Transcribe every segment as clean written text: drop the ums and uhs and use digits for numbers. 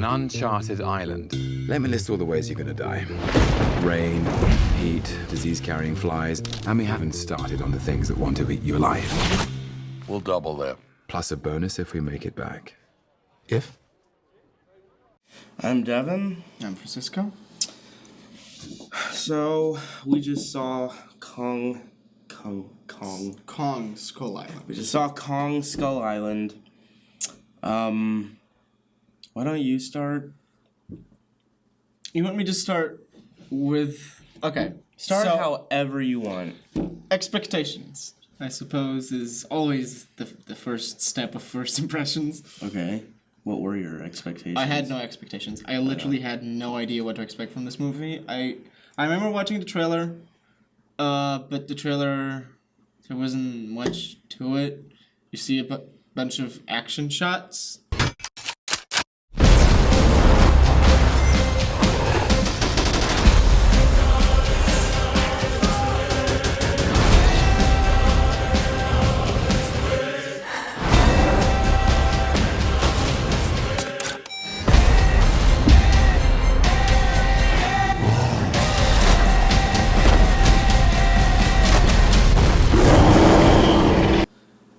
an uncharted island. Let me list all the ways you're gonna die. Rain, heat, disease-carrying flies, and we haven't started on the things that want to eat you alive. We'll double that. Plus a bonus if we make it back. If? I'm Devin. I'm Francisco. So, we just saw Kong Skull Island. We just saw Kong Skull Island. Why don't you start? You want me to start with... Okay. Start so, however you want. expectations, I suppose, is always the first step of first impressions. Okay. What were your expectations? I had no expectations. I literally had no idea what to expect from this movie. I remember watching the trailer, but the trailer, there wasn't much to it. You see a bunch of action shots.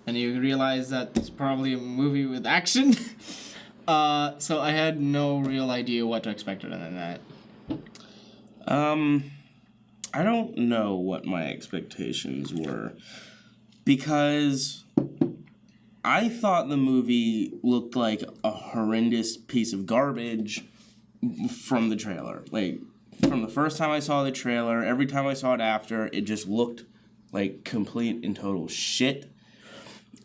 And you realize that it's probably a movie with action. So I had no real idea what to expect other than that. I don't know what my expectations were. Because I thought the movie looked like a horrendous piece of garbage from the trailer. Like, from the first time I saw the trailer, every time I saw it after, it just looked like complete and total shit.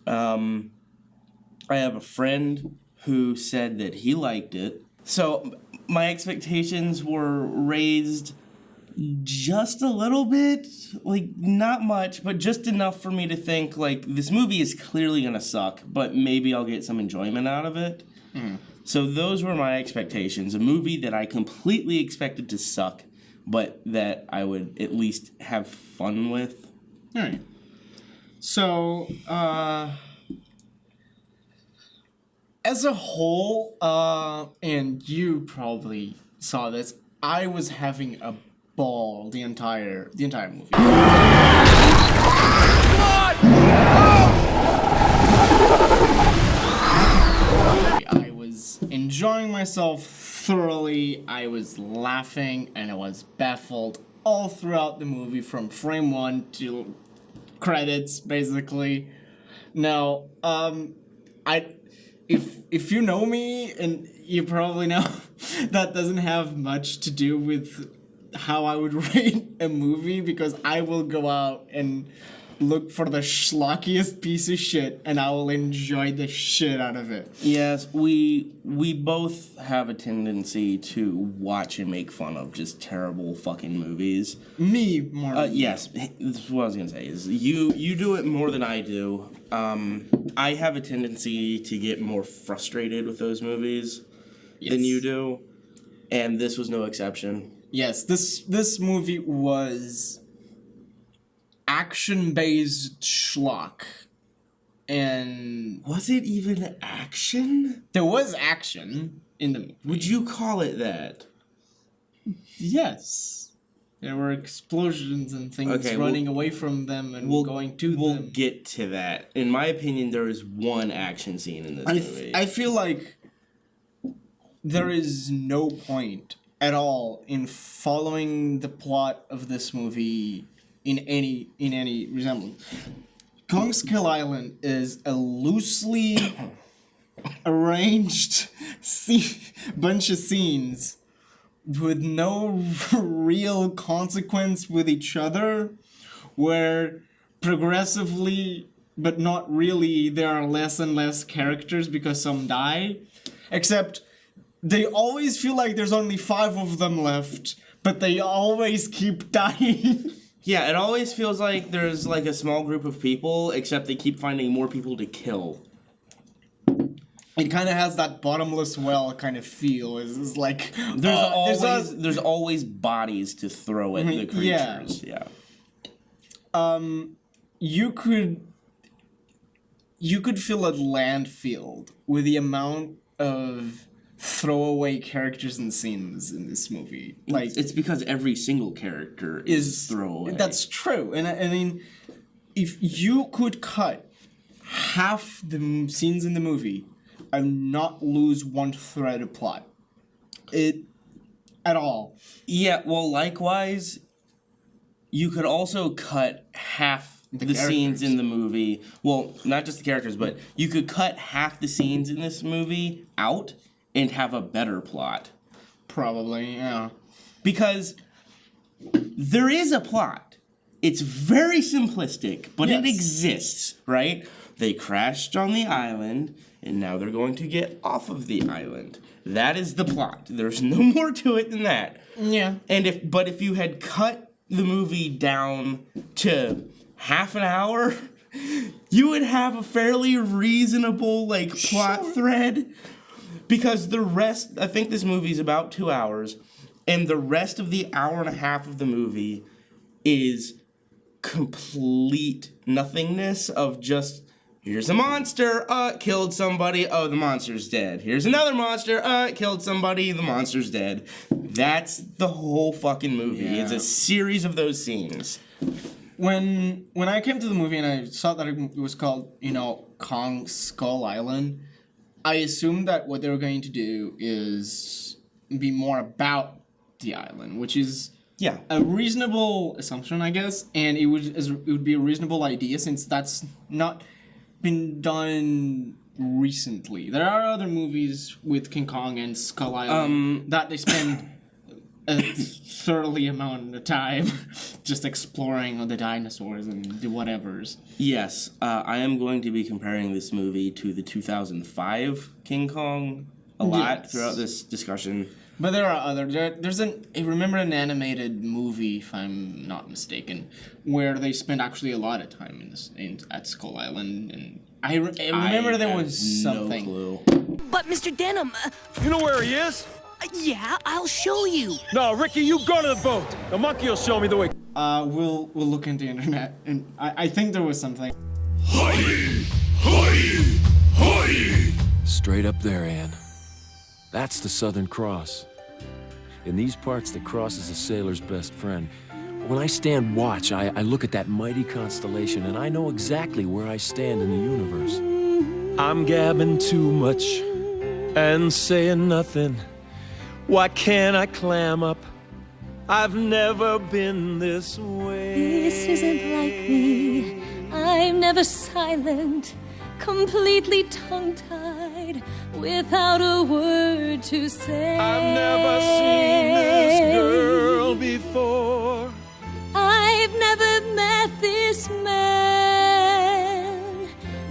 I have a friend who said that he liked it. So my expectations were raised just a little bit, like not much, but just enough for me to think like this movie is clearly gonna suck, but maybe I'll get some enjoyment out of it. So those were my expectations. A movie that I completely expected to suck, but that I would at least have fun with. Alright. So, as a whole, and you probably saw this, I was having a ball the entire movie. I was enjoying myself thoroughly, I was laughing, and I was baffled all throughout the movie from frame 1 to credits, basically. Now, if you know me, and you probably know, that doesn't have much to do with how I would rate a movie, because I will go out and look for the schlockiest piece of shit, and I will enjoy the shit out of it. Yes, we both have a tendency to watch and make fun of just terrible fucking movies. Me more. Yes, that's what I was gonna say. Is you do it more than I do. I have a tendency to get more frustrated with those movies than you do, and this was no exception. Yes, this movie was action-based schlock, and Was it even action? there was action in the movie. Would you call it that? Yes. There were explosions and things Okay, running away from them and going to We'll them. get to that. In my opinion, there is one action scene in this movie. I feel like there is no point at all in following the plot of this movie in any resemblance. Kong Skull Island is a loosely arranged bunch of scenes with no real consequence with each other, where progressively, but not really, there are less and less characters because some die. Except, they always feel like there's only 5 of them left, but they always keep dying. Yeah, it always feels like there's like a small group of people, except they keep finding more people to kill. It kind of has that bottomless well kind of feel. It's like There's always bodies to throw at the creatures. Yeah. You could fill a landfill with the amount of throwaway characters and scenes in this movie. Like, It's because every single character is throwaway. that's true. And I mean, if you could cut half the scenes in the movie and not lose one thread of plot, at all. Yeah, well, likewise, you could also cut half the scenes characters. in the movie. Well, not just the characters, but you could cut half the scenes in this movie out and have a better plot. Probably, yeah. Because there is a plot. It's very simplistic, but it Yes. exists, right? They crashed on the island, and now they're going to get off of the island. That is the plot. There's no more to it than that. Yeah. And if you had cut the movie down to half an hour, you would have a fairly reasonable plot thread. Because the rest, I think this movie's about 2 hours, and the rest of the hour and a half of the movie is complete nothingness of just, here's a monster, killed somebody, oh, the monster's dead. Here's another monster, killed somebody, the monster's dead. That's the whole fucking movie. Yeah. It's a series of those scenes. When I came to the movie and I saw that it was called, Kong Skull Island, I assumed that what they were going to do is be more about the island, which is Yeah. a reasonable assumption, I guess, and it would be a reasonable idea since that's not been done recently. There are other movies with King Kong and Skull Island that they spend a thoroughly amount of time just exploring the dinosaurs and the whatevers. Yes, I am going to be comparing this movie to the 2005 King Kong a lot Yes. throughout this discussion. But there are other. There's I remember an animated movie, if I'm not mistaken, where they spend actually a lot of time at Skull Island, and I remember there was something. No clue. But Mr. Denham, You know where he is? yeah, I'll show you. No, Ricky, you go to the boat. The monkey will show me the way. We'll look into the internet, and I think there was something. Straight up there, Anne. That's the Southern Cross. In these parts, the cross is a sailor's best friend. When I stand watch, I look at that mighty constellation, and I know exactly where I stand in the universe. I'm gabbing too much and saying nothing. Why can't I clam up? I've never been this way. This isn't like me. I'm never silent, completely tongue-tied, without a word to say. I've never seen this girl before. I've never met this man,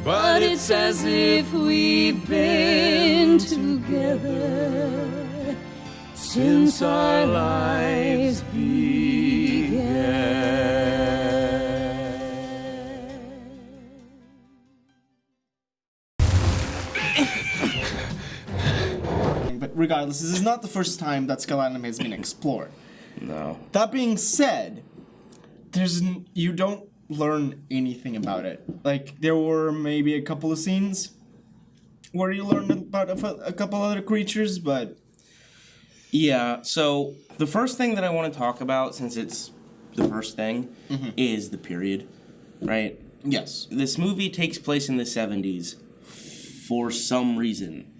but it's as if we've been together since our lives began. But regardless, this is not the first time that Skull Island has been explored. No. That being said, you don't learn anything about it. Like, there were maybe a couple of scenes where you learned about a couple other creatures, but Yeah, so the first thing that I want to talk about, since it's the first thing, is the period, right? yes. This movie takes place in the 70s for some reason.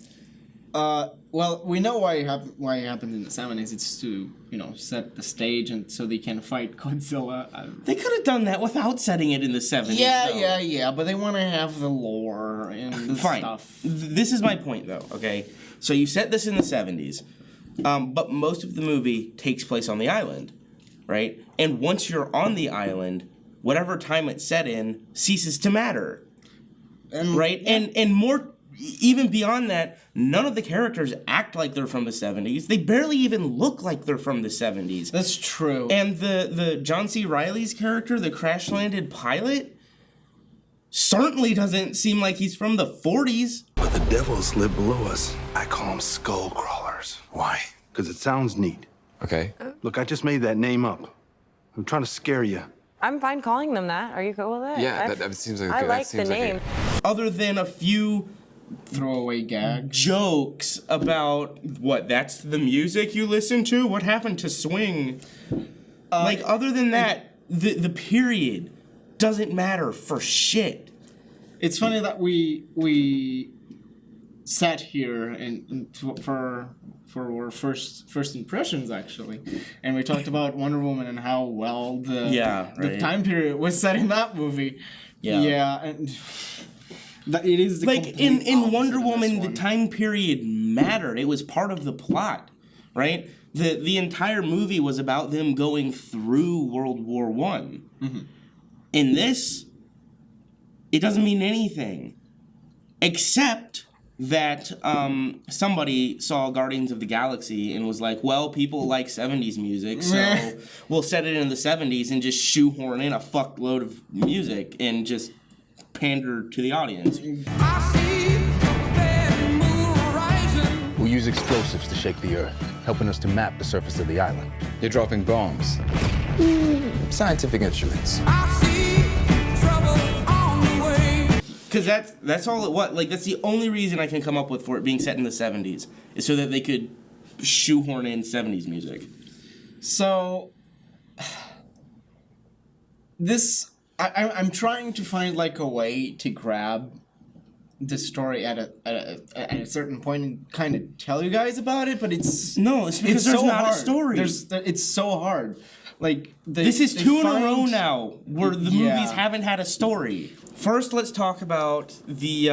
Well, we know why it happened in the 70s. It's to, set the stage and so they can fight Godzilla. They could have done that without setting it in the 70s. though. Yeah, but they want to have the lore and the Fine. stuff. This is my point, though, okay? So you set this in the 70s, but most of the movie takes place on the island, right? And once you're on the island, whatever time it's set in ceases to matter, And, right? And more, even beyond that, none of the characters act like they're from the 70s. They barely even look like they're from the 70s. That's true. And the John C. Reilly's character, the crash-landed pilot, certainly doesn't seem like he's from the 40s. But the devils live below us. I call them skull crawlers. Why? Because it sounds neat. Okay. Look, I just made that name up. I'm trying to scare you. I'm fine calling them that. Are you cool with it? Yeah, that seems like I that like the seems like name. Other than a few throwaway gags. jokes about what? That's the music you listen to? What happened to swing? Like, other than that, the period doesn't matter for shit. It's funny that we sat here for our first impressions, actually, and we talked about Wonder Woman and how well the time period was set in that movie. Yeah, and that it is the like in complete Wonder opposite of this Woman, the one. time period mattered. It was part of the plot, right? The entire movie was about them going through World War One. In this, it doesn't mean anything, except that somebody saw Guardians of the Galaxy and was like, well, people like 70s music, so we'll set it in the 70s and just shoehorn in a fuckload of music and just pander to the audience. We'll use explosives to shake the earth, helping us to map the surface of the island. You're dropping bombs. Scientific instruments. Because that's all it was. Like, that's the only reason I can come up with for it being set in the 70s, is so that they could shoehorn in 70s music. So this I'm trying to find like a way to grab the story at a certain point and kind of tell you guys about it, but it's because there's so not hard. a story. It's so hard. Like This is two in a row now where the Yeah. movies haven't had a story. First, let's talk about the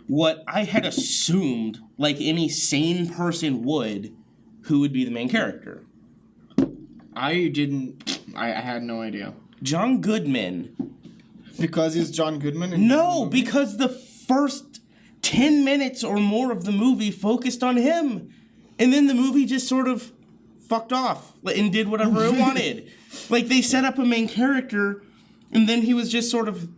what I had assumed, like any sane person would, who would be the main character. I had no idea. John Goodman. Because he's John Goodman? In No, the movie? because the first 10 minutes or more of the movie focused on him. And then the movie just sort of fucked off and did whatever it wanted. Like, they set up a main character, and then he was just sort of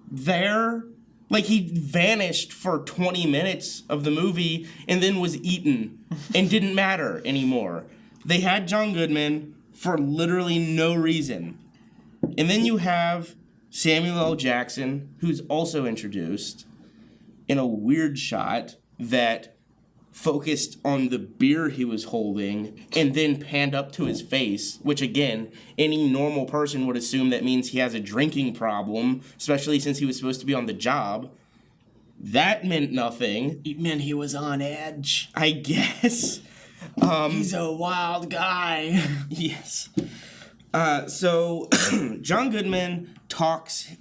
there. Like, he vanished for 20 minutes of the movie and then was eaten and didn't matter anymore. They had John Goodman for literally no reason. And then you have Samuel L. Jackson, who's also introduced in a weird shot that focused on the beer he was holding and then panned up to his face, which again, any normal person would assume that means he has a drinking problem, especially since he was supposed to be on the job. That meant nothing. It meant he was on edge. I guess. He's a wild guy. Yes. So John Goodman talks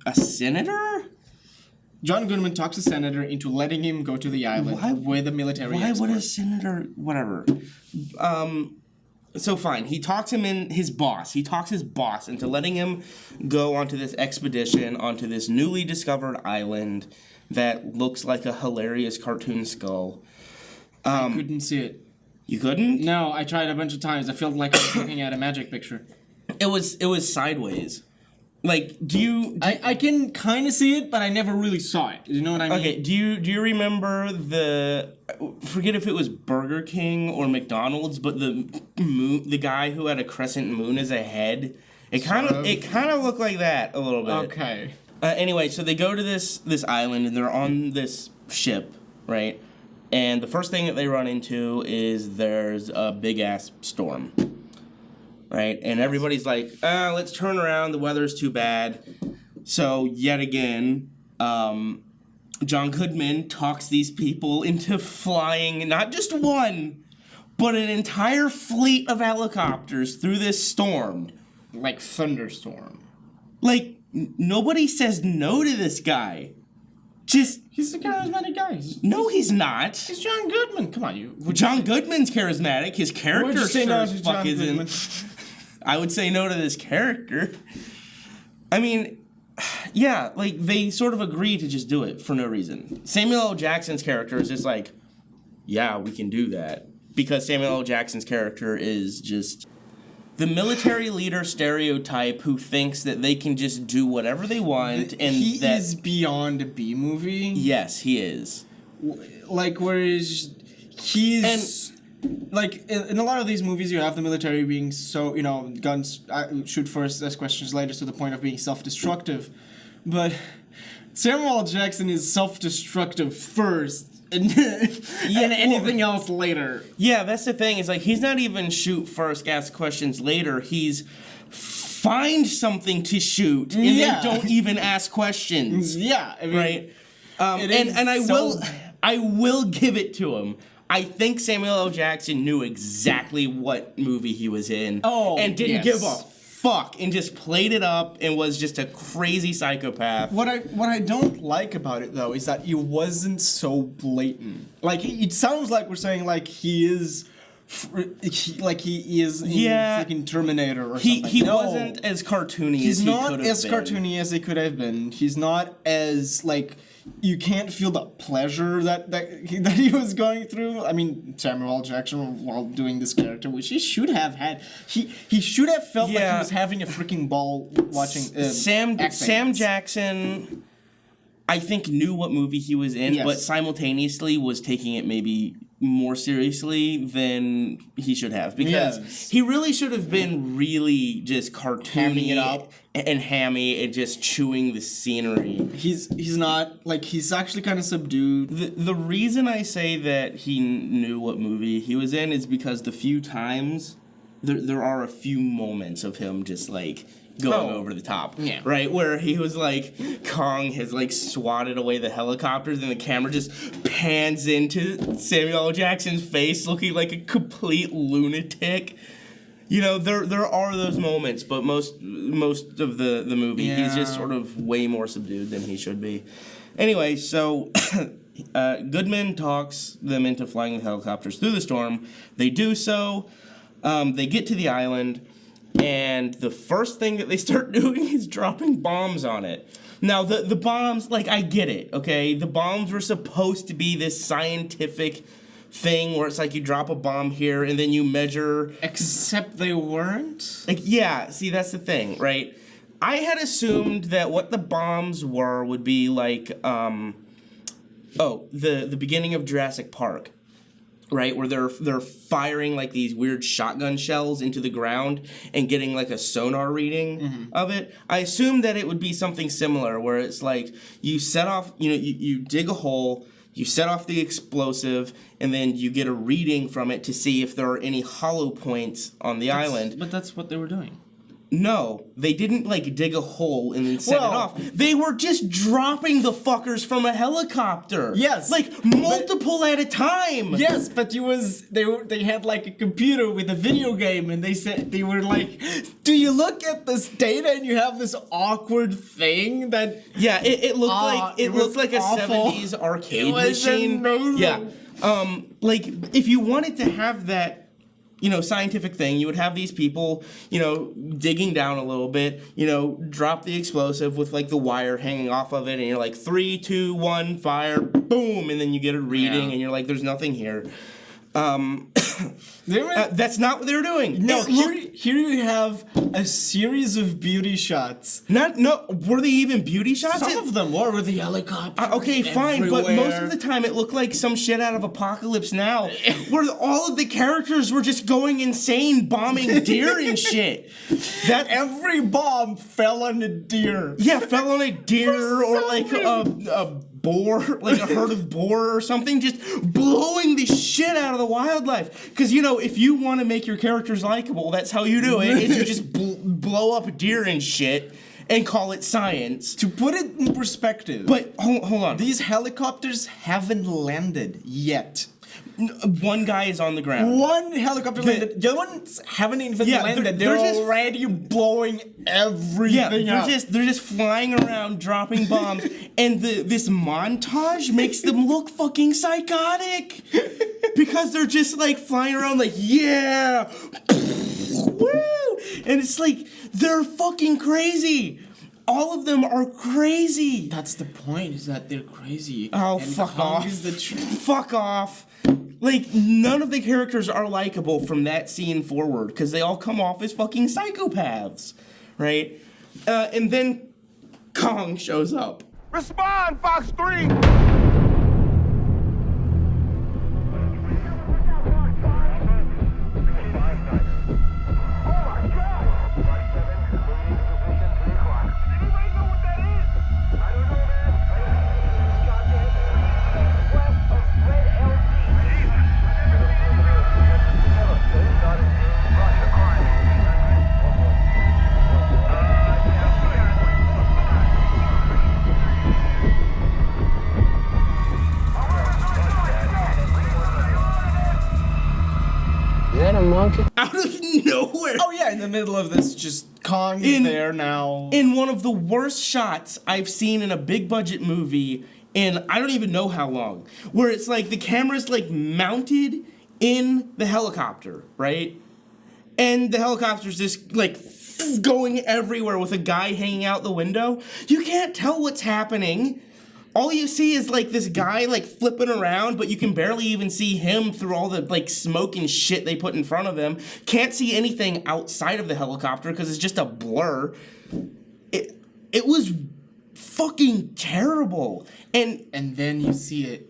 a senator? John Goodman talks a senator into letting him go to the island with a military Why expert. would a senator... Whatever. So fine, he talks him in... He talks his boss into letting him go onto this expedition, onto this newly discovered island that looks like a hilarious cartoon skull. I couldn't see it. You couldn't? No, I tried a bunch of times. I felt like I was looking at a magic picture. It was sideways. Like, I can kind of see it, but I never really saw it. You know what I mean? Okay, do you remember forget if it was Burger King or McDonald's, but the guy who had a crescent moon as a head? It kind of looked like that a little bit. Okay. Anyway, so they go to this island and they're on this ship, right? And the first thing that they run into is there's a big ass storm. Right? And everybody's like, let's turn around, the weather's too bad. So, yet again, John Goodman talks these people into flying not just one, but an entire fleet of helicopters through this storm. Like thunderstorm. Like, nobody says no to this guy. Just... He's a charismatic guy. No, he's not. He's John Goodman. Come on, you. John Goodman's charismatic. His character say sure no as to fuck John isn't. Goodman? I would say no to this character. I mean, yeah, like, they sort of agree to just do it for no reason. Samuel L. Jackson's character is just like, yeah, we can do that. Because Samuel L. Jackson's character is just the military leader stereotype who thinks that they can just do whatever they want. And he that, is beyond a B movie. Yes, he is. Like, whereas he's... Like, in a lot of these movies, you have the military being so, guns shoot first, ask questions later, to the point of being self-destructive. But Samuel L. Jackson is self-destructive first, and anything else later. Yeah, that's the thing. Is like he's not even shoot first, ask questions later. He's find something to shoot and Yeah. then don't even ask questions. Yeah, I mean, Right. it is And so- I will give it to him. I think Samuel L. Jackson knew exactly what movie he was in. Oh, and didn't yes. give a fuck and just played it up and was just a crazy psychopath. What I don't like about it though is that it wasn't so blatant. Like it sounds like we're saying like he is. He is in Yeah. freaking Terminator or He something. he No. wasn't as cartoony He's as he not could have as been. cartoony as he could have been. He's not as like you can't feel the pleasure that he was going through. I mean, Samuel L. Jackson while doing this character, which he should have had. He should have felt like he Yeah. was having a freaking ball watching. Sam acting. Jackson, I think, knew what movie he was in, Yes. but simultaneously was taking it maybe more seriously than he should have, because Yes. he really should have been really just cartoony Hamming it up. and hammy and just chewing the scenery. He's not like he's actually kind of subdued. The reason I say that he knew what movie he was in is because the few times there are a few moments of him just like going over the top. Yeah. Right? Where he was like, Kong has like swatted away the helicopters and the camera just pans into Samuel L. Jackson's face looking like a complete lunatic. You know, there are those moments, but most of the movie, he's just sort of way more subdued than he should be. Anyway, so Goodman talks them into flying the helicopters through the storm. They do so. They get to the island, and the first thing that they start doing is dropping bombs on it. Now, the bombs, like, I get it, okay? The bombs were supposed to be this scientific thing where it's like you drop a bomb here and then you measure. Except they weren't. Like, yeah, see, that's the thing, right? I had assumed that what the bombs were would be like, the beginning of Jurassic Park, right? Where they're firing like these weird shotgun shells into the ground and getting like a sonar reading of it. I assumed that it would be something similar, where it's like you set off, you dig a hole, you set off the explosive, and then you get a reading from it to see if there are any hollow points on the island. But that's what they were doing. No, they didn't like dig a hole and then set it off. They were just dropping the fuckers from a helicopter. Yes, like multiple at a time. Yes, but they had like a computer with a video game, and they were like, do you look at this data and you have this awkward thing that? Yeah, it looked like it was looked like a awful. 70s arcade It was machine. amazing. Yeah, like if you wanted to have that, scientific thing, you would have these people, digging down a little bit, drop the explosive with like the wire hanging off of it, and you're like 3, 2, 1, fire, boom, and then you get a reading, and you're like, there's nothing here. That's not what they were doing. No, here you have a series of beauty shots. Were they even beauty shots? Some of them were with the helicopter. Okay, fine, but most of the time it looked like some shit out of Apocalypse Now, where all of the characters were just going insane, bombing deer and shit. That every bomb fell on a deer. Yeah, fell on a deer or like a boar, like a herd of boar or something, just blowing the shit out of the wildlife. Because, if you want to make your characters likable, that's how you do it, is you just blow up deer and shit and call it science. To put it in perspective. But, hold on. These helicopters haven't landed yet. One guy is on the ground. One helicopter landed. The other ones haven't even landed. They're just already blowing everything up. They're just flying around, dropping bombs, and this montage makes them look fucking psychotic because they're just like flying around like, yeah, woo, and it's like they're fucking crazy. All of them are crazy. That's the point, is that they're crazy. Oh, and fuck Kong off. is the Fuck off. Like, none of the characters are likable from that scene forward, because they all come off as fucking psychopaths, right? And then Kong shows up. Respond, Fox 3! a monkey? Out of nowhere. Oh yeah, in the middle of this, just Kong there now. In one of the worst shots I've seen in a big budget movie in I don't even know how long, where it's like the camera's like mounted in the helicopter, right? And the helicopter's just like going everywhere with a guy hanging out the window. You can't tell what's happening. All you see is like this guy like flipping around, but you can barely even see him through all the like smoke and shit they put in front of him. Can't see anything outside of the helicopter because it's just a blur. It was fucking terrible. And then you see it.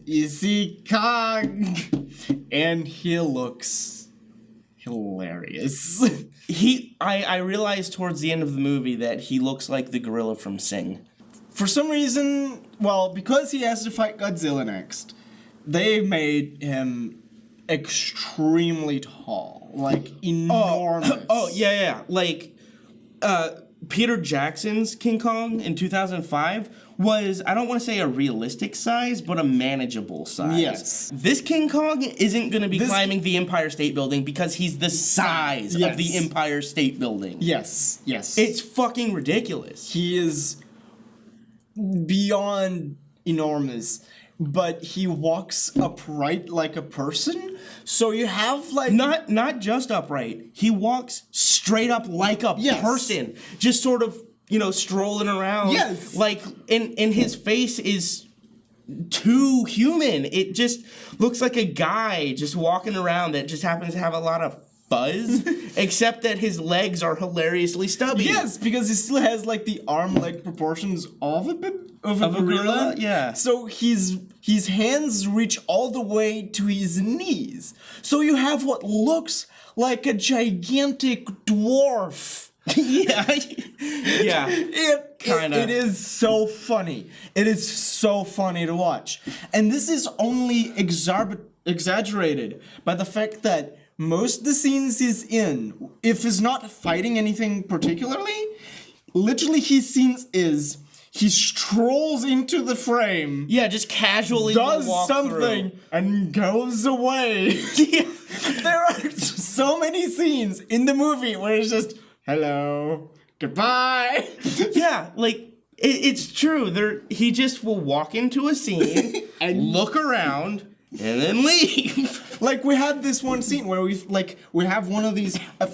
You see Kong, and he looks hilarious. I realized towards the end of the movie that he looks like the gorilla from Sing. For some reason, well, because he has to fight Godzilla next, they made him extremely tall, like enormous. Oh yeah. Like, Peter Jackson's King Kong in 2005 was, I don't want to say a realistic size, but a manageable size. Yes. This King Kong isn't going to be climbing the Empire State Building because he's the size of the Empire State Building. Yes. It's fucking ridiculous. He is beyond enormous, but he walks upright like a person. So you have like not just upright. He walks straight up like a person, just sort of, strolling around. Yes. Like in his face is too human. It just looks like a guy just walking around that just happens to have a lot of fuzz, except that his legs are hilariously stubby. Yes, because he still has like the arm-leg proportions of a gorilla. Yeah. So his hands reach all the way to his knees. So you have what looks like a gigantic dwarf. Yeah. It is so funny. It is so funny to watch. And this is only exaggerated by the fact that most of the scenes he's in, if he's not fighting anything particularly, literally his scenes is he strolls into the frame. Yeah, just casually does walk something through. And goes away. There are so many scenes in the movie where it's just hello, goodbye. Yeah, like it's true. He just will walk into a scene and look around and then leave. Like we had this one scene where we have one of these a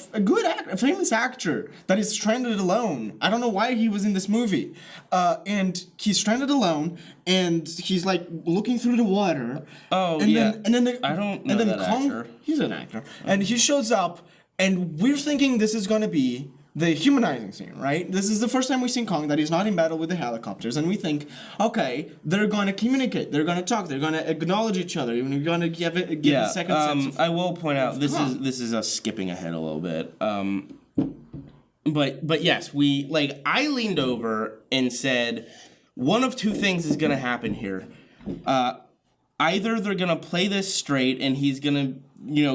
famous actor that is stranded alone. I don't know why he was in this movie, and he's stranded alone, and he's like looking through the water. Oh and yeah. I don't know that actor. He's an actor, and he shows up, and we're thinking this is gonna be the humanizing scene, right? This is the first time we've seen Kong that he's not in battle with the helicopters, and we think, okay, they're gonna communicate, they're gonna talk, they're gonna acknowledge each other, you're gonna give a second sense of... I will point out this is us skipping ahead a little bit. But yes, I leaned over and said, one of two things is gonna happen here. Either they're gonna play this straight and he's gonna,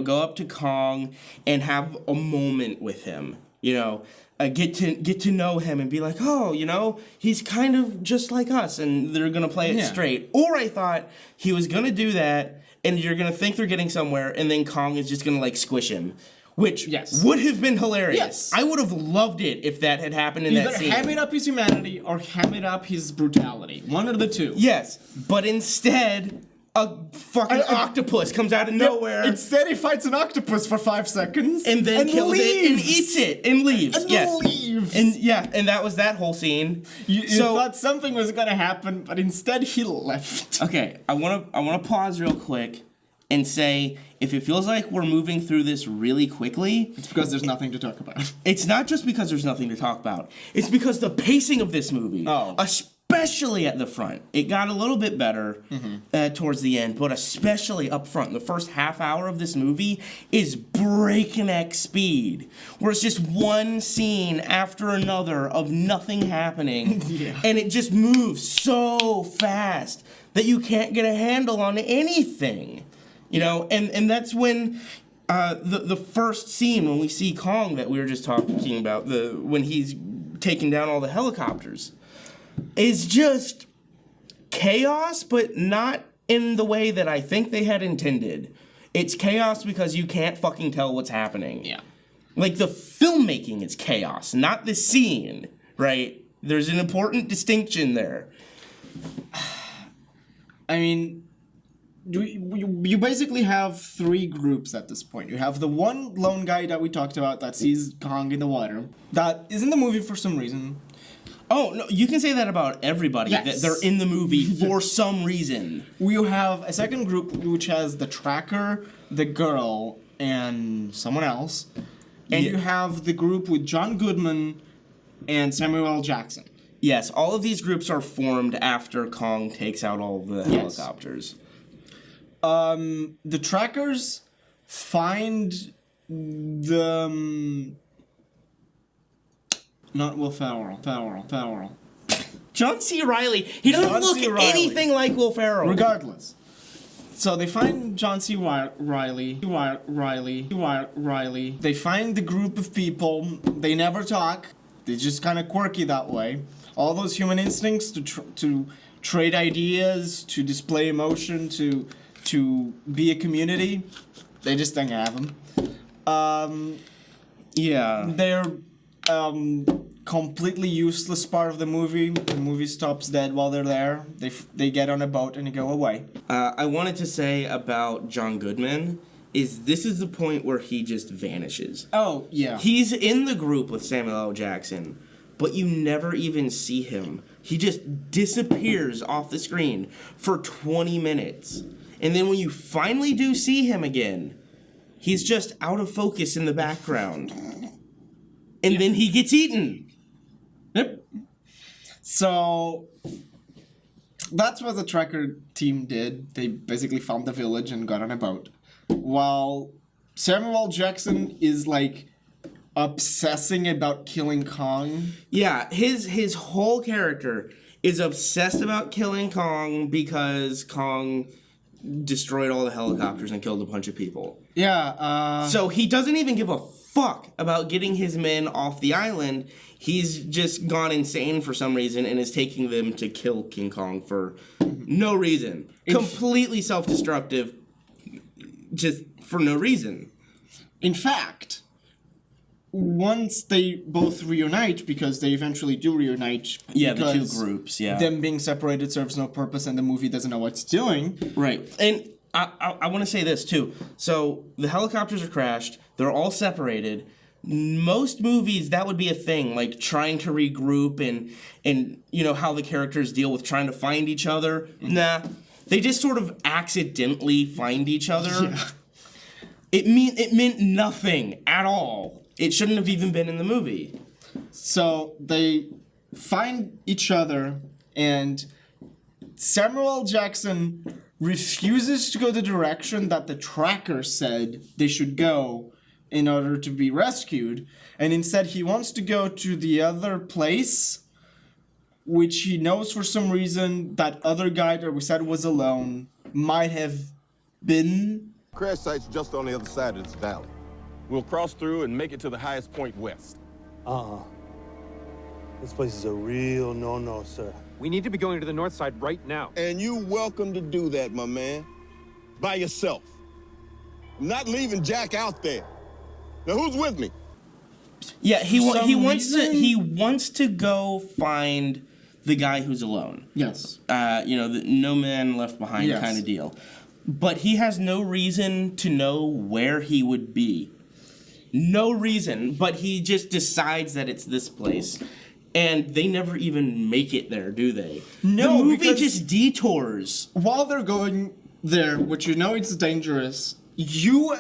go up to Kong and have a moment with him. Get to know him and be like, oh, he's kind of just like us, and they're gonna play it straight. Or I thought he was gonna do that, and you're gonna think they're getting somewhere, and then Kong is just gonna squish him, which would have been hilarious. Yes. I would have loved it if that had happened in that scene. Either ham it up his humanity or ham it up his brutality. One of the two. Yes, but instead, a fucking octopus comes out of nowhere. Instead, he fights an octopus for 5 seconds. And then kills it and eats it and leaves. And leaves. And that was that whole scene. You thought something was gonna happen, but instead he left. Okay, I wanna pause real quick and say, if it feels like we're moving through this really quickly, it's because there's nothing to talk about. It's not just because there's nothing to talk about. It's because the pacing of this movie, especially at the front, it got a little bit better towards the end, but especially up front, the first half hour of this movie is breakneck speed, where it's just one scene after another of nothing happening, and it just moves so fast that you can't get a handle on anything. And that's when the first scene when we see Kong that we were just talking about, when he's taking down all the helicopters, is just chaos, but not in the way that I think they had intended. It's chaos because you can't fucking tell what's happening. Yeah. Like, the filmmaking is chaos, not the scene, right? There's an important distinction there. I mean, you basically have three groups at this point. You have the one lone guy that we talked about that sees Kong in the water. That is in the movie for some reason. Oh, no, you can say that about everybody, Yes. that they're in the movie for some reason. We have a second group which has the tracker, the girl, and someone else. And you have the group with John Goodman and Samuel L. Jackson. Yes, all of these groups are formed after Kong takes out all of the helicopters. The trackers find the... not Will Ferrell. John C. Reilly. He doesn't John look C. Reilly. anything like Will Ferrell. Regardless. So they find John C. Reilly. They find the group of people. They never talk. They're just kind of quirky that way. All those human instincts to trade ideas, to display emotion, to be a community. They just don't have them. Yeah. They're completely useless part of the movie. The movie stops dead while they're there. They get on a boat and they go away. I wanted to say about John Goodman is this is the point where he just vanishes. Oh, yeah. He's in the group with Samuel L. Jackson, but you never even see him. He just disappears off the screen for 20 minutes. And then when you finally do see him again, he's just out of focus in the background. And then he gets eaten. Yep. So that's what the tracker team did. They basically found the village and got on a boat. While Samuel L. Jackson is like obsessing about killing Kong. Yeah, his whole character is obsessed about killing Kong because Kong destroyed all the helicopters and killed a bunch of people. Yeah, So he doesn't even give a fuck about getting his men off the island. He's just gone insane for some reason and is taking them to kill King Kong for no reason. Completely self-destructive, just for no reason. in fact, once they both reunite, because they eventually do reunite. Yeah, the two because groups, yeah. Them being separated serves no purpose and the movie doesn't know what it's doing. Right. And I want to say this, too. So, the helicopters are crashed. They're all separated. Most movies, that would be a thing, like trying to regroup and you know, how the characters deal with trying to find each other. Nah. They just sort of accidentally find each other. Yeah. It meant nothing at all. It shouldn't have even been in the movie. So they find each other, and Samuel L. Jackson refuses to go the direction that the tracker said they should go in order to be rescued, and instead he wants to go to the other place, which he knows for some reason that other guy that we said was alone might have been. Crash site's just on the other side of this valley. We'll cross through and make it to the highest point west. This place is a real no-no, sir. We need to be going to the north side right now. And you welcome to do that, my man. By yourself. I'm not leaving Jack out there. Now who's with me? Yeah, he wants to go find the guy who's alone. Yes. You know, the no man left behind Yes. kind of deal. But he has no reason to know where he would be. No reason, but he just decides that it's this place. And they never even make it there, do they? No, the movie because just detours. while they're going there, which you know it's dangerous, you,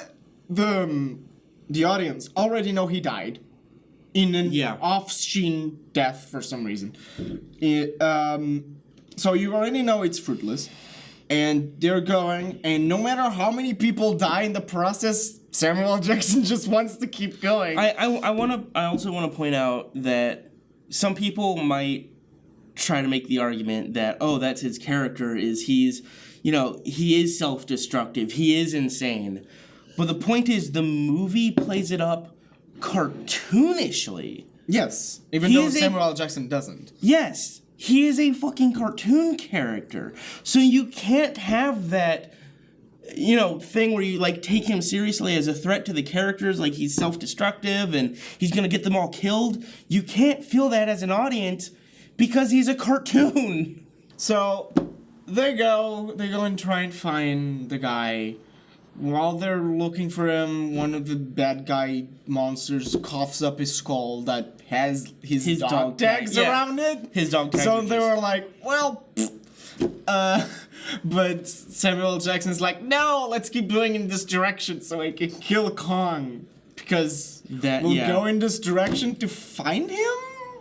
the audience, already know he died in an off-scene death for some reason. So you already know it's fruitless. And they're going, and no matter how many people die in the process, Samuel L. Jackson just wants to keep going. I also want to point out that some people might try to make the argument that, oh, that's his character, he is self-destructive, he is insane. But the point is, the movie plays it up cartoonishly. Yes, even though Samuel L. Jackson doesn't. Yes. He is a fucking cartoon character. So you can't have that thing where you like take him seriously as a threat to the characters, like he's self-destructive and he's gonna get them all killed. You can't feel that as an audience because he's a cartoon. So they go and try and find the guy. While they're looking for him, one of the bad guy monsters coughs up his skull that has his dog tags around it. His dog tags. So they were like, well, but Samuel L. Jackson's like, no, let's keep going in this direction so I can kill Kong. Because we'll go in this direction to find him?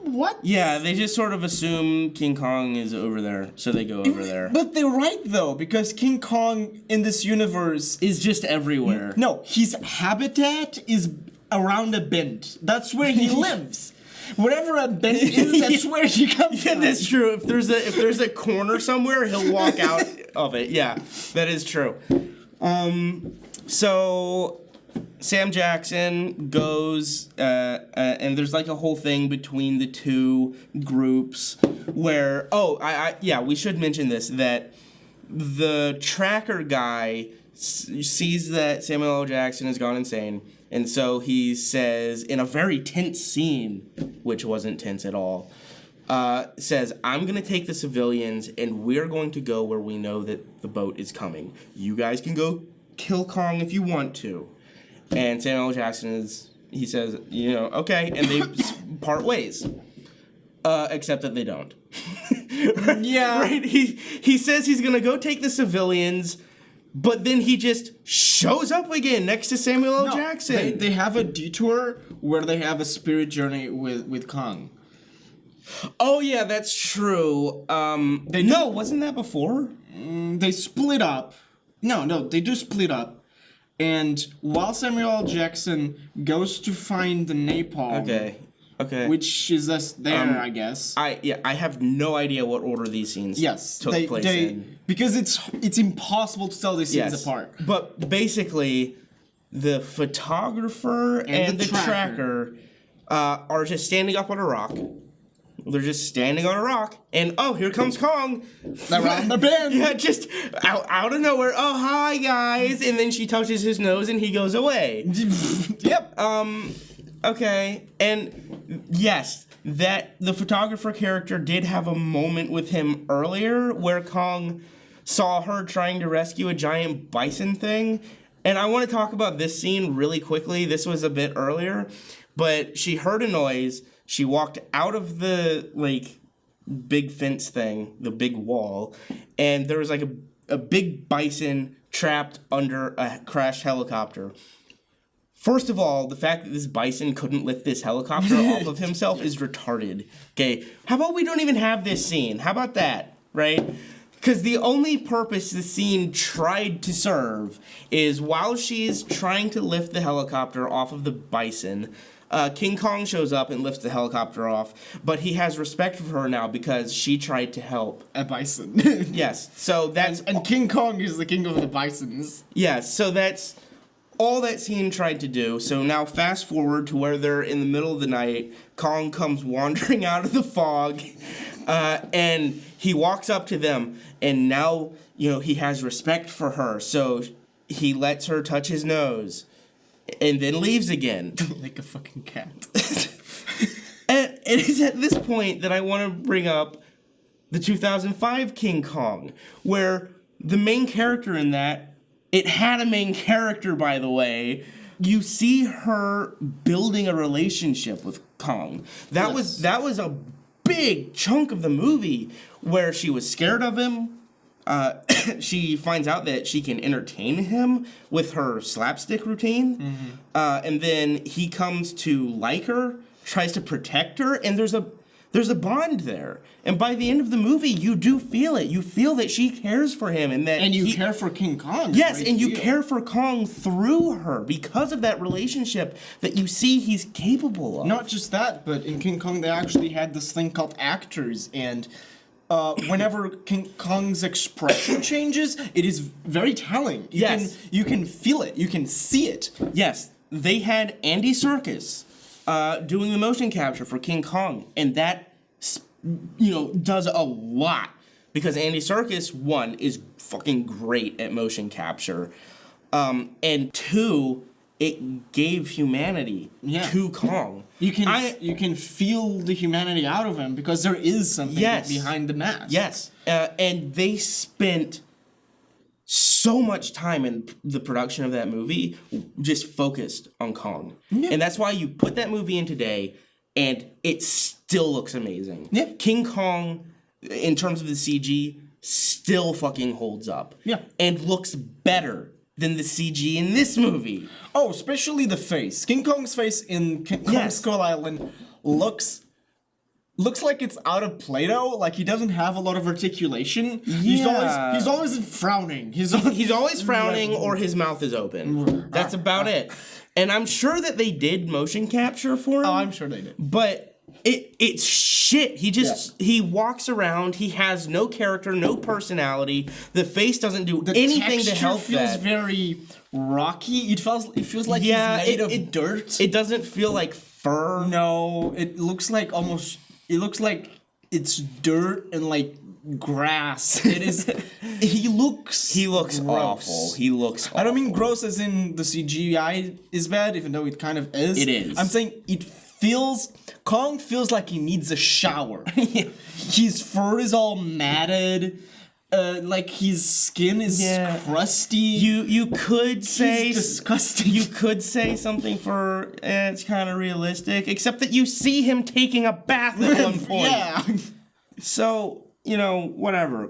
What? Yeah, they just sort of assume King Kong is over there, so they go over there. But they're right, though, because King Kong in this universe is just everywhere. No, his habitat is around a bend. That's where he lives. Wherever a bend is, that's where he comes from. Yeah, that's true. If there's a corner somewhere, he'll walk out of it. Yeah, that is true. So Sam Jackson goes, and there's like a whole thing between the two groups where, we should mention this, that the tracker guy sees that Samuel L. Jackson has gone insane, and so he says, in a very tense scene, which wasn't tense at all, says, I'm going to take the civilians, and we're going to go where we know that the boat is coming. You guys can go kill Kong if you want to. And Samuel L. Jackson he says, okay, and they part ways. Except that they don't. Yeah. Right? He says he's gonna go take the civilians, but then he just shows up again next to Samuel L. Jackson. They have a detour where they have a spirit journey with Kong. Oh yeah, that's true. Wasn't that before? They split up. No, they do split up. And while Samuel L. Jackson goes to find the napalm, okay, which is just there, I guess. I have no idea what order these scenes took place in. Because it's impossible to tell these scenes apart. But basically, the photographer and the tracker are just standing up on a rock. They're just standing on a rock, and here comes Kong. Around the bend. Yeah, just out of nowhere. Oh, hi, guys. And then she touches his nose, and he goes away. Yep. Okay. And yes, that the photographer character did have a moment with him earlier where Kong saw her trying to rescue a giant bison thing. And I want to talk about this scene really quickly. This was a bit earlier, but she heard a noise. She walked out of the, big fence thing, the big wall, and there was, a big bison trapped under a crashed helicopter. First of all, the fact that this bison couldn't lift this helicopter off of himself is retarded. Okay, how about we don't even have this scene? How about that, right? Because the only purpose the scene tried to serve is while she's trying to lift the helicopter off of the bison, King Kong shows up and lifts the helicopter off, but he has respect for her now because she tried to help. A bison. Yes, so that's... And King Kong is the king of the bisons. Yes, so that's all that scene tried to do. So now fast forward to where they're in the middle of the night. Kong comes wandering out of the fog, and he walks up to them, and now, he has respect for her, so he lets her touch his nose. And then leaves again. Like a fucking cat. And it is at this point that I want to bring up the 2005 King Kong, where the main character in that, it had a main character, by the way. You see her building a relationship with Kong. That was a big chunk of the movie where she was scared of him. She finds out that she can entertain him with her slapstick routine. And then he comes to like her, tries to protect her, and there's a bond there. And by the end of the movie, you do feel it. You feel that she cares for him and that you care for King Kong. Yes, and you care for Kong through her because of that relationship that you see he's capable of. Not just that, but in King Kong, they actually had this thing called actors, and whenever King Kong's expression changes, it is very telling. You can feel it. You can see it. Yes, they had Andy Serkis doing the motion capture for King Kong, and that, does a lot because Andy Serkis, one, is fucking great at motion capture, and two, it gave humanity to Kong. You can feel the humanity out of him because there is something behind the mask. Yes, and they spent so much time in the production of that movie just focused on Kong. And that's why you put that movie in today and it still looks amazing. Yeah. King Kong, in terms of the CG, still fucking holds up. Yeah. And looks better than the CG in this movie. Oh, especially the face. King Kong's face in Kong Skull Island looks like it's out of Play-Doh. Like he doesn't have a lot of articulation. Yeah. He's always frowning. He's always frowning or his mouth is open. That's about it. And I'm sure that they did motion capture for him. Oh, I'm sure they did. But it's shit. He walks around. He has no character, no personality. The face doesn't do anything to help feels that. very rocky. It feels like he's made of dirt. It doesn't feel like fur. No, it looks like it's dirt and like grass. It is. He looks gross. Awful. He looks awful. I don't mean gross as in the CGI is bad, even though it kind of is. It is. I'm saying Kong feels like he needs a shower. His fur is all matted. Like his skin is crusty. You could say He's disgusting. You could say something for it's kind of realistic, except that you see him taking a bath at one point. Yeah. So whatever.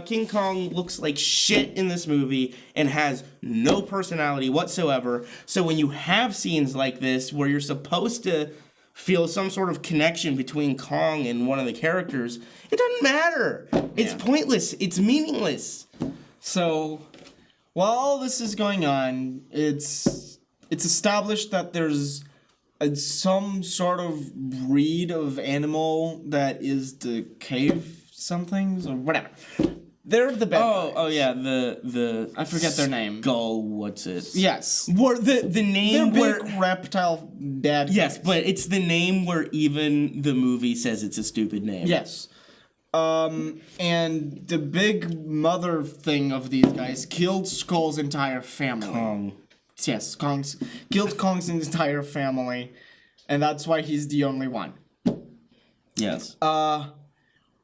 King Kong looks like shit in this movie and has no personality whatsoever. So when you have scenes like this where you're supposed to feel some sort of connection between Kong and one of the characters, it doesn't matter. It's pointless. It's meaningless. So, while all this is going on, it's established that there's some sort of breed of animal that is the cave somethings or whatever. They're the bad guys. Oh yeah, the I forget their name. Skull, what's it? Yes. The name They're big reptile bad guys. Yes, but it's the name where even the movie says it's a stupid name. Yes. And the big mother thing of these guys killed Skull's entire family. Kong. Yes, killed Kong's entire family, and that's why he's the only one. Yes.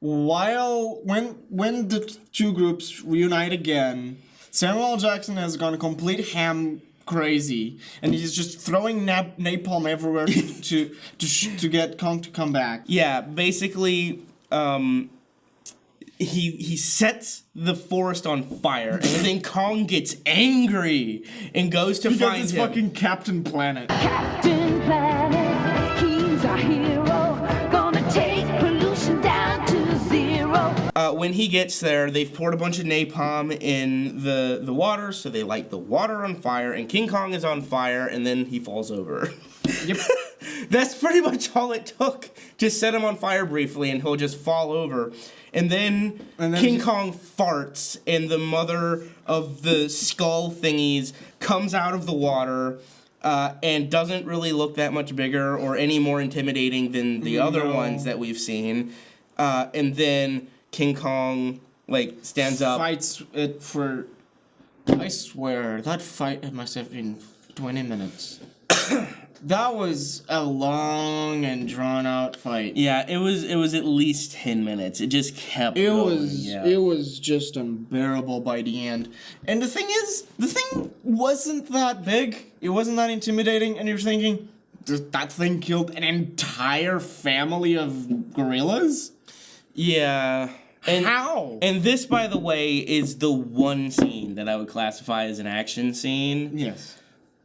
When the two groups reunite again, Samuel L. Jackson has gone complete ham crazy, and he's just throwing napalm everywhere to get Kong to come back. Yeah, basically, he sets the forest on fire, and then Kong gets angry and goes to because find it's him. fucking Captain Planet. Captain Planet, he's our hero. Gonna take pollution down to zero. When he gets there, they've poured a bunch of napalm in the water, so they light the water on fire, and King Kong is on fire, and then he falls over. Yep. That's pretty much all it took to set him on fire briefly, and he'll just fall over. And then King Kong farts, and the mother of the skull thingies comes out of the water and doesn't really look that much bigger or any more intimidating than the other ones that we've seen. And then King Kong stands up. Fights it for. I swear that fight must have been 20 minutes. That was a long and drawn out fight. Yeah, it was at least 10 minutes. It just kept going. It was just unbearable by the end. And the thing is, the thing wasn't that big. It wasn't that intimidating, and you're thinking, that thing killed an entire family of gorillas? Yeah. And how? And this, by the way, is the one scene that I would classify as an action scene. Yes.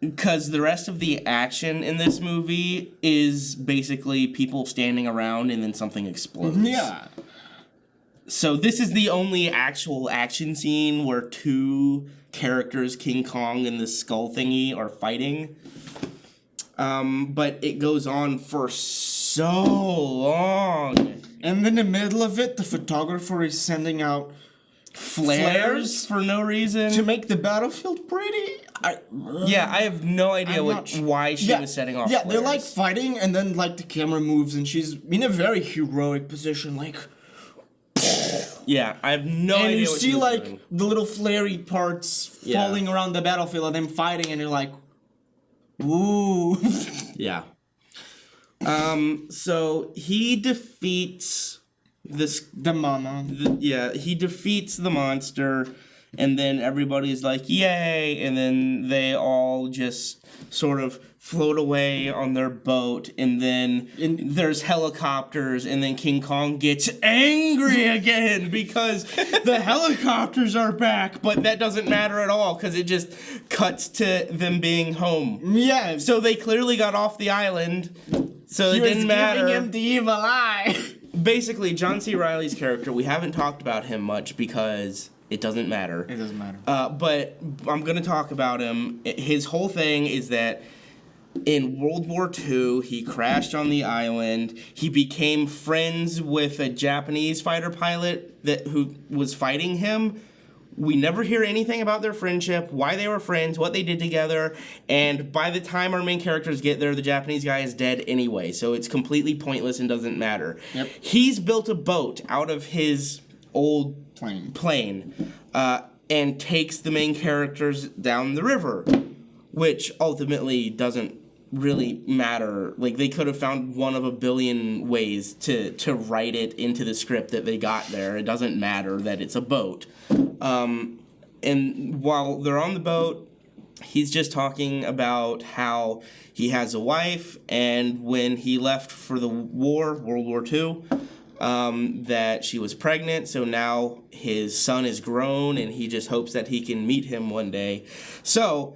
Because the rest of the action in this movie is basically people standing around and then something explodes. Yeah. So this is the only actual action scene where two characters, King Kong and the skull thingy, are fighting. But it goes on for so long. And in the middle of it, the photographer is sending out flares for no reason to make the battlefield pretty. I have no idea why she was setting off flares. They're like fighting, and then like the camera moves, and she's in a very heroic position, like. Yeah, I have no idea. And you what see she was like doing. the little flary parts falling around the battlefield and them fighting, and you're like, ooh. Yeah. So he defeats the mama. He defeats the monster, and then everybody's like, yay, and then they all just sort of float away on their boat, and then there's helicopters, and then King Kong gets angry again because the helicopters are back, but that doesn't matter at all because it just cuts to them being home. Yeah. So they clearly got off the island, so it didn't matter. Giving him the evil eye. Basically, John C. Reilly's character, we haven't talked about him much because it doesn't matter. It doesn't matter. But I'm going to talk about him. His whole thing is that in World War II, he crashed on the island. He became friends with a Japanese fighter pilot who was fighting him. We never hear anything about their friendship, why they were friends, what they did together, and by the time our main characters get there, the Japanese guy is dead anyway, so it's completely pointless and doesn't matter. Yep. He's built a boat out of his old plane and takes the main characters down the river, which ultimately doesn't really matter. Like, they could have found one of a billion ways to write it into the script that they got there. It doesn't matter that it's a boat. And while they're on the boat, he's just talking about how he has a wife, and when he left for the war, World War II, that she was pregnant, so now his son is grown, and he just hopes that he can meet him one day. So,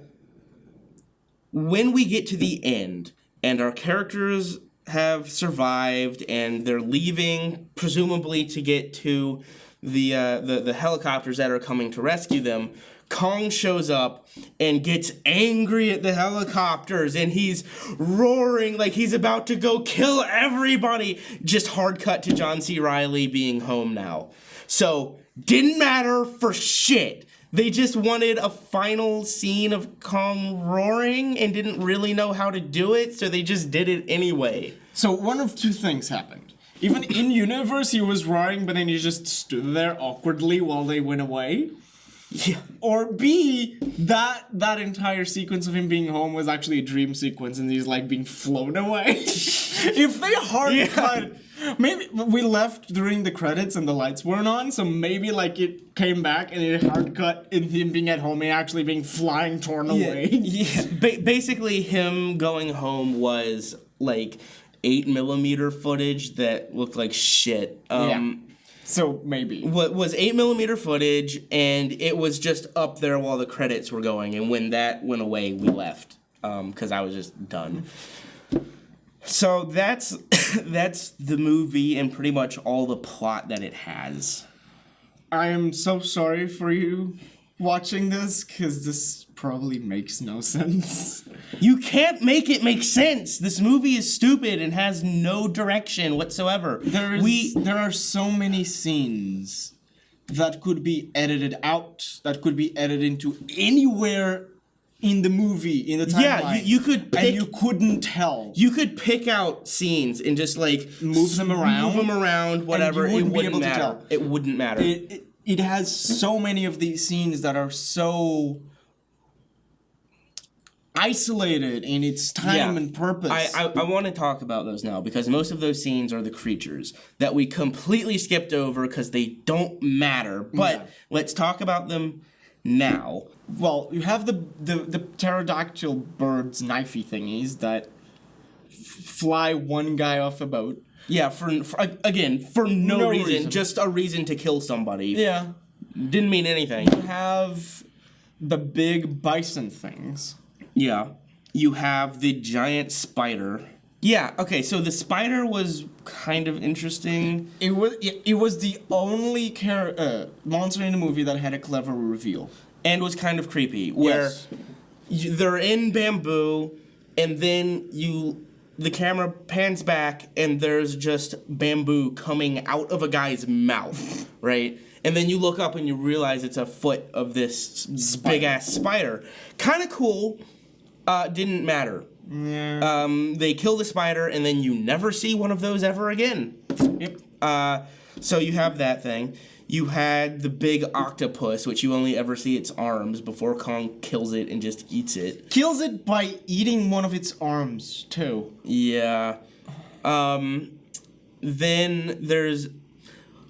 when we get to the end, and our characters have survived, and they're leaving, presumably to get to the helicopters that are coming to rescue them, Kong shows up and gets angry at the helicopters, and he's roaring like he's about to go kill everybody. Just hard cut to John C. Reilly being home now. So, didn't matter for shit. They just wanted a final scene of Kong roaring and didn't really know how to do it, so they just did it anyway. So one of two things happened. Even in universe, he was roaring, but then he just stood there awkwardly while they went away. Yeah. Or B, that entire sequence of him being home was actually a dream sequence, and he's like being flown away. If they hard cut, maybe we left during the credits and the lights weren't on, so maybe like it came back and it hard cut in him being at home and actually being torn away. Yeah. Basically, him going home was like 8mm footage that looked like shit. So maybe. What was 8mm footage, and it was just up there while the credits were going, and when that went away, we left, because I was just done. So that's the movie and pretty much all the plot that it has. I am so sorry for you watching this, because this probably makes no sense. You can't make it make sense. This movie is stupid and has no direction whatsoever. There are so many scenes that could be edited out, that could be edited into anywhere in the movie, in the timeline. Yeah, you could pick, and you couldn't tell. You could pick out scenes and just like move them around, whatever. And you it wouldn't be able matter. to tell. It wouldn't matter. It has so many of these scenes that are so isolated in its time and purpose. I want to talk about those now because most of those scenes are the creatures that we completely skipped over because they don't matter. But let's talk about them now. Well, you have the pterodactyl birds, knifey thingies that fly one guy off a boat. Yeah, for no reason. Just a reason to kill somebody. Yeah. Didn't mean anything. You have the big bison things. Yeah. You have the giant spider. Yeah, okay, so the spider was kind of interesting. It was the only monster in the movie that had a clever reveal. And was kind of creepy, where they're in bamboo, and then the camera pans back, and there's just bamboo coming out of a guy's mouth, right? And then you look up and you realize it's a foot of this big-ass spider. Kind of cool. Didn't matter. Yeah. They kill the spider, and then you never see one of those ever again. Yep. So you have that thing. You had the big octopus, which you only ever see its arms before Kong kills it and just eats it. Kills it by eating one of its arms, too. Yeah. Then there's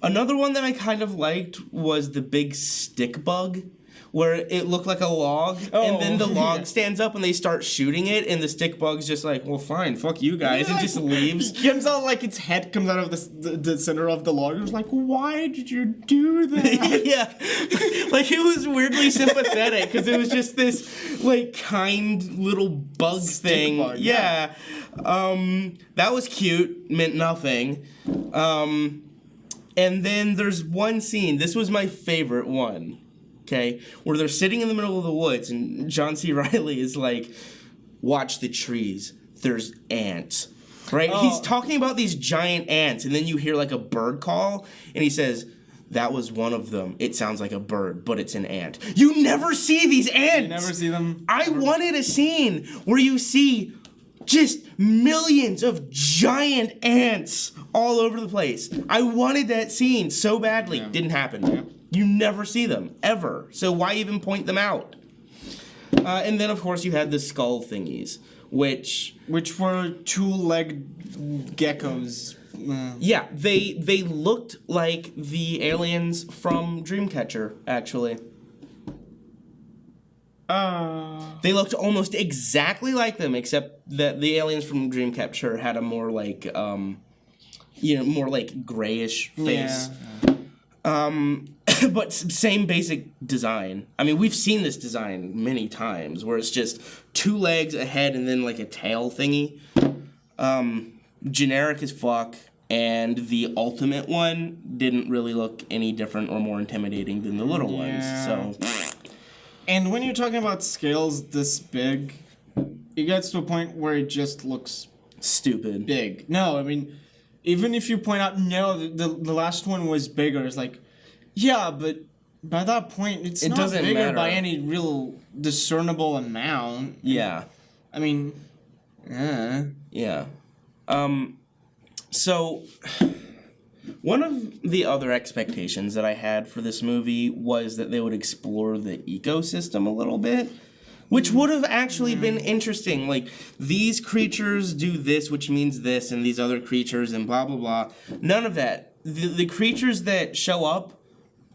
another one that I kind of liked was the big stick bug, where it looked like a log, and then the log stands up and they start shooting it, and the stick bug's just like, well, fine, fuck you guys, and just leaves. It comes out like its head comes out of the center of the log. It was like, why did you do that? Yeah. Like, it was weirdly sympathetic, because it was just this, like, kind little bug Stick thing. bug, yeah. That was cute, meant nothing. And then there's one scene, this was my favorite one. Okay, where they're sitting in the middle of the woods, and John C. Reilly is like, watch the trees, there's ants. Right? He's talking about these giant ants, and then you hear like a bird call, and he says, that was one of them. It sounds like a bird, but it's an ant. You never see these ants! You never see them? I wanted a scene where you see just millions of giant ants all over the place. I wanted that scene so badly. Yeah. Didn't happen. Yeah. You never see them, ever. So why even point them out? And then, of course, you had the skull thingies, which were two-legged geckos. Yeah, they looked like the aliens from Dreamcatcher, actually. They looked almost exactly like them, except that the aliens from Dreamcatcher had a more like, more like grayish face. Yeah. But same basic design. I mean, we've seen this design many times, where it's just two legs, a head, and then like a tail thingy. Generic as fuck, and the ultimate one didn't really look any different or more intimidating than the little ones. So. And when you're talking about scales this big, it gets to a point where it just looks stupid. Big. No, I mean, even if you point out, no, the last one was bigger, it's like, yeah, but by that point, it not doesn't bigger matter. by any real discernible amount. Yeah. I mean, Yeah. So, one of the other expectations that I had for this movie was that they would explore the ecosystem a little bit, which would have actually been interesting. Like, these creatures do this, which means this, and these other creatures, and blah, blah, blah. None of that. The creatures that show up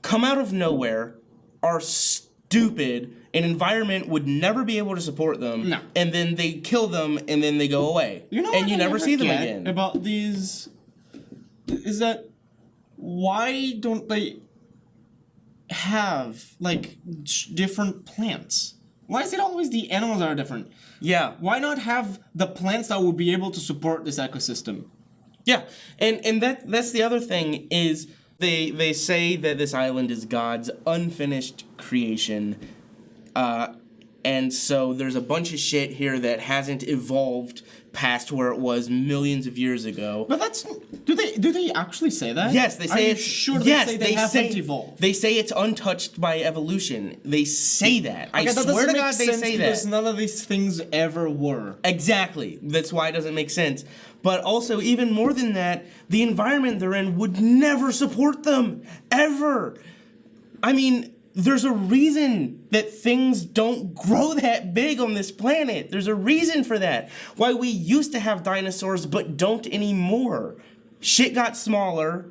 come out of nowhere, are stupid, an environment would never be able to support them, No. and then they kill them, and then they go away. You know and what you I never see them get again. About these is that why don't they have like different plants? Why is it always the animals that are different? Yeah. Why not have the plants that would be able to support this ecosystem? Yeah, and that's the other thing is they say that this island is God's unfinished creation, and so there's a bunch of shit here that hasn't evolved past where it was millions of years ago. But that's do they actually say that? Yes, they say Are you it's sure yes, they say they haven't evolved. They say it's untouched by evolution. They say that. Okay, I that swear doesn't to make God they sense say because that. none of these things ever were. Exactly. That's why it doesn't make sense. But also, even more than that, the environment they're in would never support them. Ever. I mean, there's a reason that things don't grow that big on this planet. There's a reason for that. Why we used to have dinosaurs but don't anymore. Shit got smaller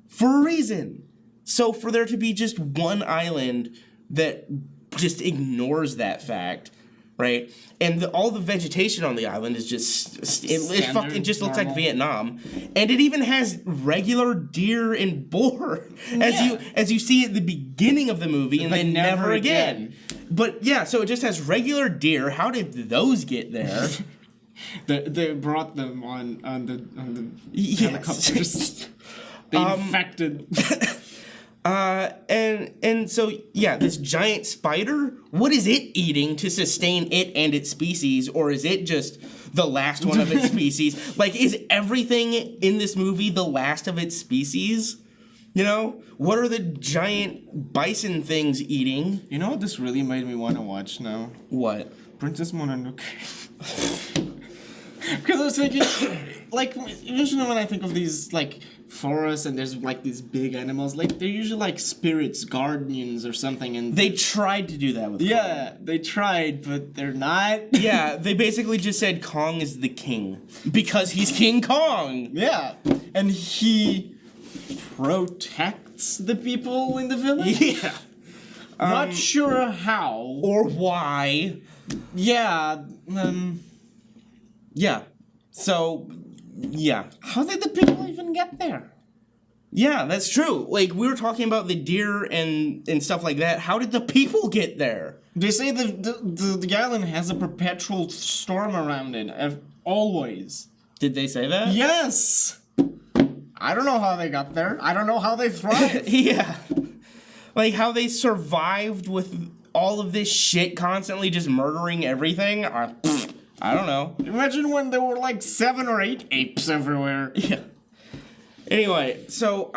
for a reason. So for there to be just one island that just ignores that fact, right? And all the vegetation on the island is just it just looks like Vietnam, and it even has regular deer and boar as you see at the beginning of the movie, and then never again. But yeah, so it just has regular deer. How did those get there? They brought them on the Yes. helicopters. They infected. And so yeah, this giant spider, what is it eating to sustain it and its species, or is it just the last one of its species? Like, is everything in this movie the last of its species? You know, what are the giant bison things eating? You know what this really made me want to watch now? What? Princess Mononoke. Because I was thinking, like usually when I think of these like forests and there's like these big animals, like they're usually like spirits, guardians or something, and They tried to do that with yeah, they tried, but they're not. Kong. Yeah, they basically just said Kong is the king because he's King Kong. Yeah, and he protects the people in the village. Yeah. Not sure how Or why. Yeah. Yeah. So, yeah. How did the people even get there? Yeah, that's true. Like, we were talking about the deer and stuff like that. How did the people get there? They say the island has a perpetual storm around it, always. Did they say that? Yes! I don't know how they got there. I don't know how they thrived. Yeah. Like, how they survived with all of this shit constantly just murdering everything? I don't know. Imagine when there were like 7 or 8 apes everywhere. Yeah. Anyway, so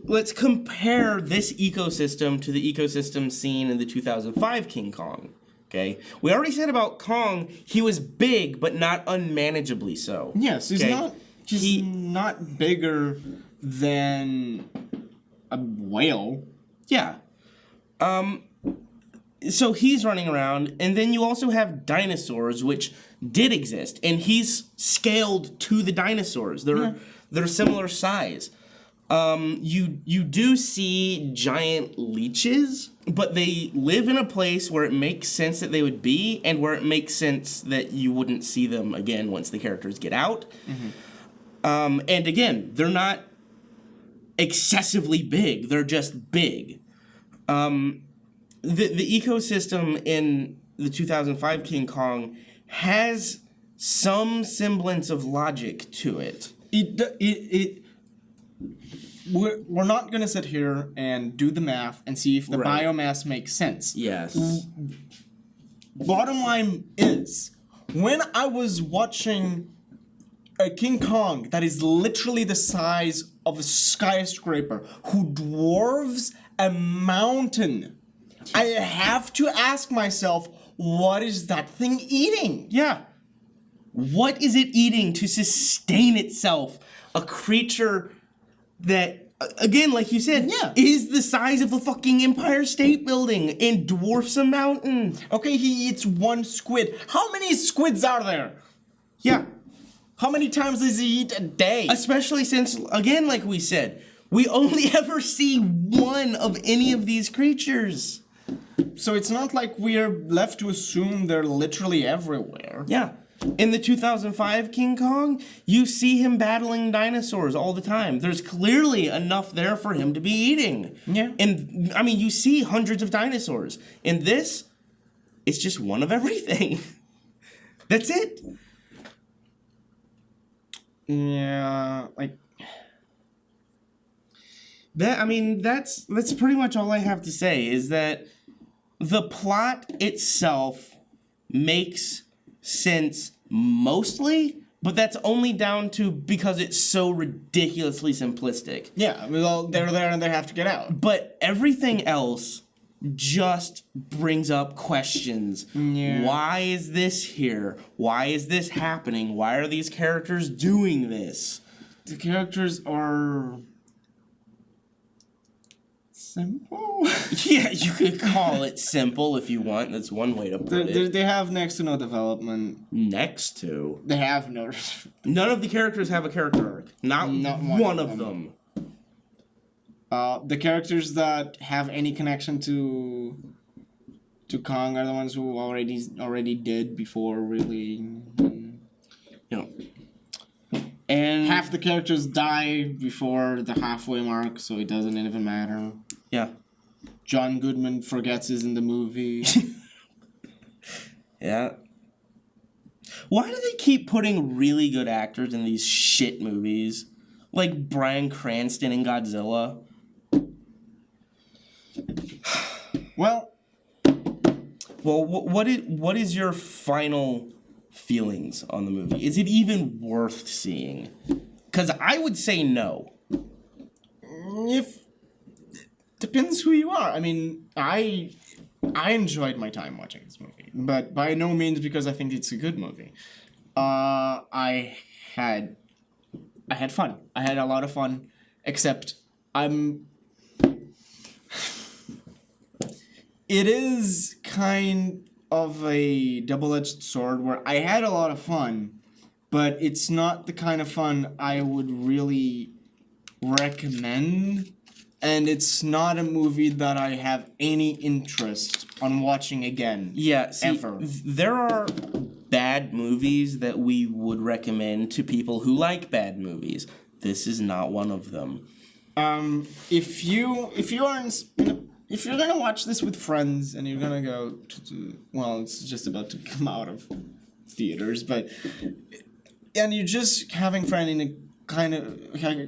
let's compare this ecosystem to the ecosystem seen in the 2005 King Kong. Okay? We already said about Kong, he was big, but not unmanageably so. Yes, he's okay? not bigger than a whale. Yeah. So he's running around, and then you also have dinosaurs, which did exist, and he's scaled to the dinosaurs. They're similar size. You do see giant leeches, but they live in a place where it makes sense that they would be, and where it makes sense that you wouldn't see them again once the characters get out. And again, they're not excessively big. They're just big. The ecosystem in the 2005 King Kong has some semblance of logic to it. We're not gonna sit here and do the math and see if the biomass makes sense. Yes. Bottom line is, when I was watching a King Kong that is literally the size of a skyscraper, who dwarves a mountain, I have to ask myself, what is that thing eating? Yeah. What is it eating to sustain itself? A creature that, again, like you said, is the size of the fucking Empire State Building and dwarfs a mountain. Okay, he eats one squid. How many squids are there? Yeah. How many times does he eat a day? Especially since, again, like we said, we only ever see one of any of these creatures. So it's not like we're left to assume they're literally everywhere. Yeah. In the 2005 King Kong, you see him battling dinosaurs all the time. There's clearly enough there for him to be eating. Yeah. And, I mean, you see hundreds of dinosaurs. In this, it's just one of everything. That's it. Yeah, like... That's pretty much all I have to say, is that the plot itself makes sense mostly, but that's only down to because it's so ridiculously simplistic. Yeah, well, they're there and they have to get out. But everything else just brings up questions. Yeah. Why is this here? Why is this happening? Why are these characters doing this? The characters are... simple? Yeah, you could call it simple if you want. That's one way to put it. They have next to no development. Next to? They have no... None of the characters have a character arc. Not one of them. The characters that have any connection to Kong are the ones who already did before, really. You know. And half the characters die before the halfway mark, so it doesn't even matter. Yeah. John Goodman forgets he's in the movie. Yeah. Why do they keep putting really good actors in these shit movies? Like Bryan Cranston in Godzilla? Well, what is your final feelings on the movie? Is it even worth seeing? Because I would say no. Depends who you are. I mean, I enjoyed my time watching this movie, but by no means because I think it's a good movie. I had had fun. I had a lot of fun, except it is kind of a double-edged sword where I had a lot of fun, but it's not the kind of fun I would really recommend, and it's not a movie that I have any interest on watching again. Yeah, see, ever. There are bad movies that we would recommend to people who like bad movies. This is not one of them. If you're gonna watch this with friends and you're gonna go to well, it's just about to come out of theaters, and you're just having fun in a kind of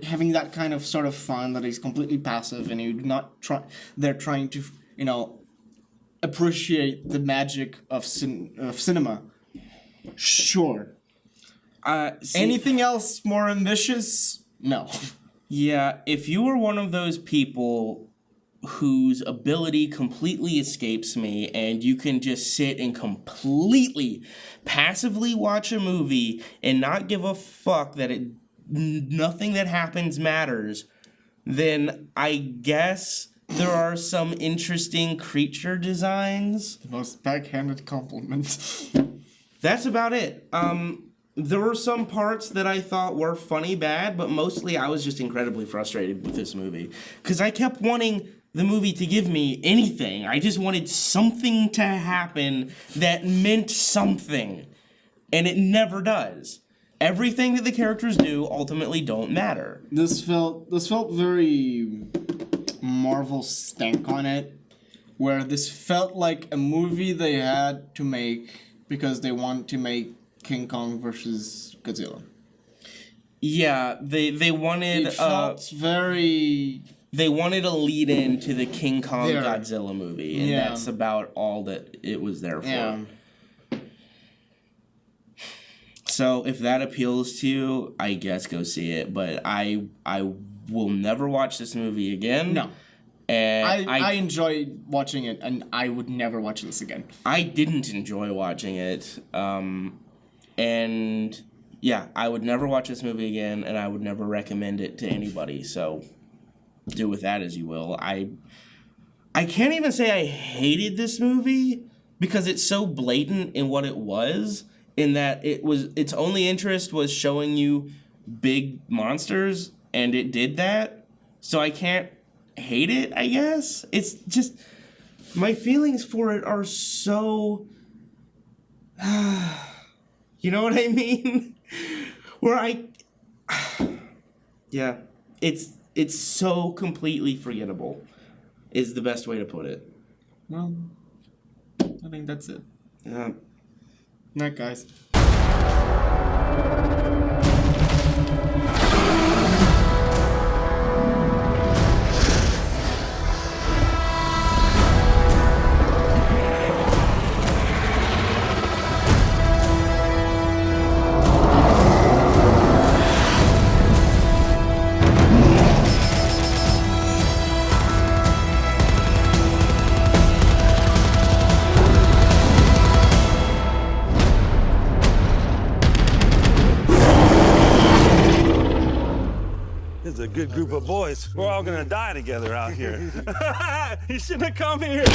having that kind of sort of fun that is completely passive, and you're not they're trying to appreciate the magic of cinema. Sure. Anything else more ambitious? No. Yeah, if you were one of those people whose ability completely escapes me and you can just sit and completely passively watch a movie and not give a fuck that nothing that happens matters, then I guess there are some interesting creature designs. The most backhanded compliment. That's about it. There were some parts that I thought were funny bad, but mostly I was just incredibly frustrated with this movie. Because I kept wanting the movie to give me anything. I just wanted something to happen that meant something. And it never does. Everything that the characters do ultimately don't matter. This felt very Marvel stank on it, where this felt like a movie they had to make because they want to make King Kong versus Godzilla. Yeah, they wanted it felt very. They wanted a lead in to the King Kong There. Godzilla movie, and that's about all that it was there for. Yeah. So if that appeals to you, I guess go see it. But I will never watch this movie again. No. And I enjoyed watching it, and I would never watch this again. I didn't enjoy watching it. And yeah, I would never watch this movie again, and I would never recommend it to anybody. So do with that as you will. I can't even say I hated this movie because it's so blatant in what it was, in that its only interest was showing you big monsters, and it did that. So I can't hate it, I guess. It's just my feelings for it are so you know what I mean? Where yeah, it's so completely forgettable is the best way to put it. Well, I think that's it. Yeah. Night, guys. This is a good group of boys. We're all gonna die together out here. You shouldn't have come here.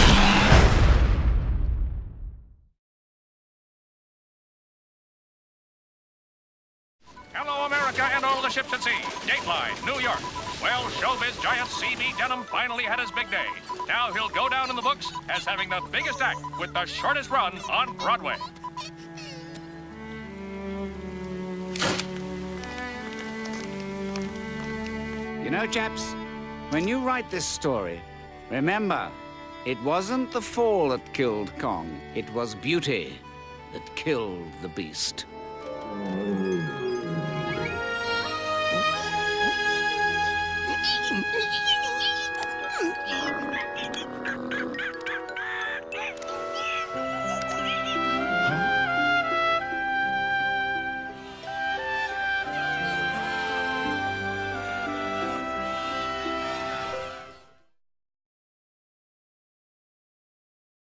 Hello, America and all the ships at sea. Dateline, New York. Well, showbiz giant C.B. Denham finally had his big day. Now he'll go down in the books as having the biggest act with the shortest run on Broadway. You know, chaps, when you write this story, remember, it wasn't the fall that killed Kong. It was beauty that killed the beast.